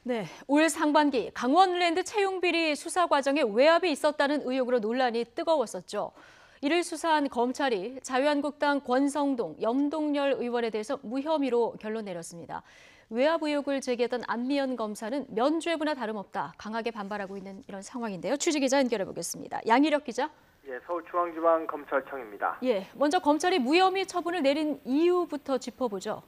네, 올 상반기 강원랜드 채용비리 수사 과정에 외압이 있었다는 의혹으로 논란이 뜨거웠었죠. 이를 수사한 검찰이 자유한국당 권성동, 염동열 의원에 대해서 무혐의로 결론 내렸습니다. 외압 의혹을 제기했던 안미연 검사는 면죄부나 다름없다 강하게 반발하고 있는 이런 상황인데요. 취재기자 연결해 보겠습니다. 양희력 기자. 예, 서울중앙지방검찰청입니다. 먼저 검찰이 무혐의 처분을 내린 이유부터 짚어보죠.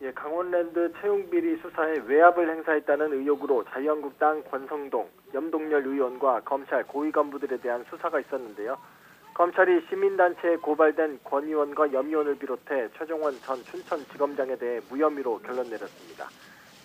예, 강원랜드 채용비리 수사에 외압을 행사했다는 의혹으로 자유한국당 권성동, 염동열 의원과 검찰 고위 간부들에 대한 수사가 있었는데요. 검찰이 시민단체에 고발된 권 의원과 염 의원을 비롯해 최종원 전 춘천지검장에 대해 무혐의로 결론 내렸습니다.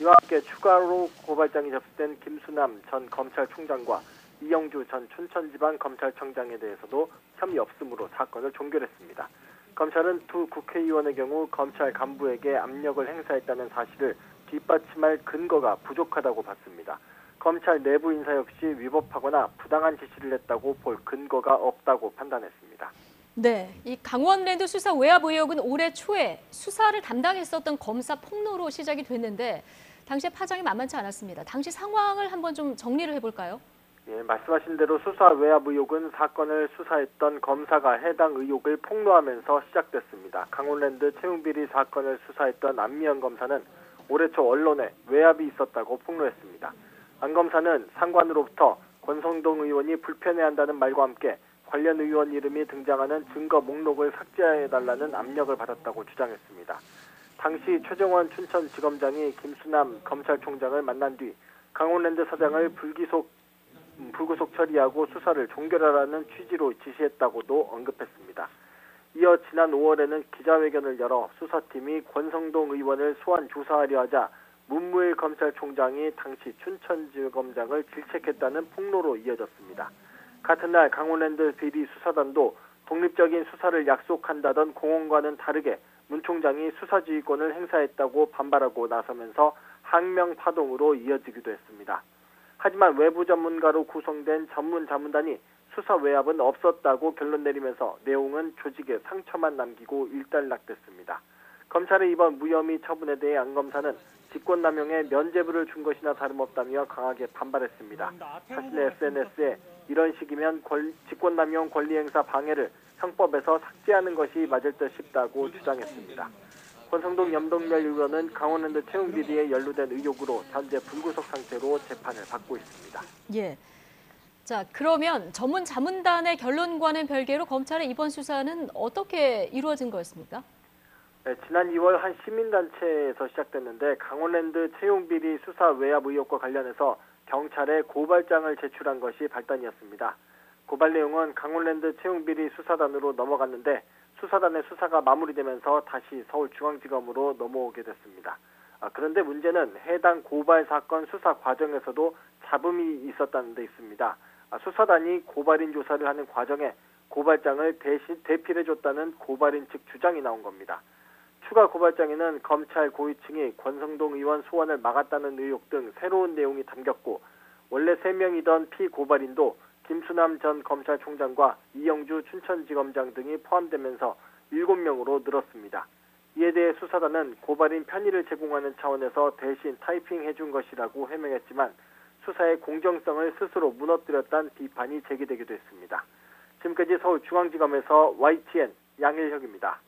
이와 함께 추가로 고발장이 접수된 김수남 전 검찰총장과 이영주 전 춘천지방검찰청장에 대해서도 혐의 없음으로 사건을 종결했습니다. 검찰은 두 국회의원의 경우 검찰 간부에게 압력을 행사했다는 사실을 뒷받침할 근거가 부족하다고 봤습니다. 검찰 내부 인사 역시 위법하거나 부당한 지시를 했다고 볼 근거가 없다고 판단했습니다. 네, 이 강원랜드 수사 외압 의혹은 올해 초에 수사를 담당했었던 검사 폭로로 시작이 됐는데 당시에 파장이 만만치 않았습니다. 당시 상황을 한번 좀 정리를 해볼까요? 예, 말씀하신 대로 수사 외압 의혹은 사건을 수사했던 검사가 해당 의혹을 폭로하면서 시작됐습니다. 강원랜드 채용비리 사건을 수사했던 안미연 검사는 올해 초 언론에 외압이 있었다고 폭로했습니다. 안 검사는 상관으로부터 권성동 의원이 불편해한다는 말과 함께 관련 의원 이름이 등장하는 증거 목록을 삭제해달라는 압력을 받았다고 주장했습니다. 당시 최종원 춘천지검장이 김수남 검찰총장을 만난 뒤 강원랜드 사장을 불구속 처리하고 수사를 종결하라는 취지로 지시했다고도 언급했습니다. 이어 지난 5월에는 기자회견을 열어 수사팀이 권성동 의원을 소환 조사하려 하자 문무일 검찰총장이 당시 춘천지검장을 질책했다는 폭로로 이어졌습니다. 같은 날 강원랜드 비리 수사단도 독립적인 수사를 약속한다던 공언과는 다르게 문 총장이 수사지휘권을 행사했다고 반발하고 나서면서 항명 파동으로 이어지기도 했습니다. 하지만 외부 전문가로 구성된 전문자문단이 수사 외압은 없었다고 결론 내리면서 내용은 조직에 상처만 남기고 일단락됐습니다. 검찰의 이번 무혐의 처분에 대해 안 검사는 직권남용에 면죄부를 준 것이나 다름없다며 강하게 반발했습니다. 자신의 SNS에 이런 식이면 직권남용 권리행사 방해를 형법에서 삭제하는 것이 맞을 듯 싶다고 주장했습니다. 권성동 염동열 의원은 강원랜드 채용비리에 연루된 의혹으로 현재 불구속 상태로 재판을 받고 있습니다. 예. 자, 그러면 전문 자문단의 결론과는 별개로 검찰의 이번 수사는 어떻게 이루어진 거였습니까? 네, 지난 2월 한 시민단체에서 시작됐는데 강원랜드 채용비리 수사 외압 의혹과 관련해서 경찰에 고발장을 제출한 것이 발단이었습니다. 고발 내용은 강원랜드 채용비리 수사단으로 넘어갔는데 수사단의 수사가 마무리되면서 다시 서울중앙지검으로 넘어오게 됐습니다. 그런데 문제는 해당 고발 사건 수사 과정에서도 잡음이 있었다는 데 있습니다. 수사단이 고발인 조사를 하는 과정에 고발장을 대신 대필해줬다는 고발인 측 주장이 나온 겁니다. 추가 고발장에는 검찰 고위층이 권성동 의원 소환을 막았다는 의혹 등 새로운 내용이 담겼고 원래 3명이던 피고발인도 김수남 전 검찰총장과 이영주 춘천지검장 등이 포함되면서 7명으로 늘었습니다. 이에 대해 수사단은 고발인 편의를 제공하는 차원에서 대신 타이핑해준 것이라고 해명했지만 수사의 공정성을 스스로 무너뜨렸다는 비판이 제기되기도 했습니다. 지금까지 서울중앙지검에서 YTN 양일혁입니다.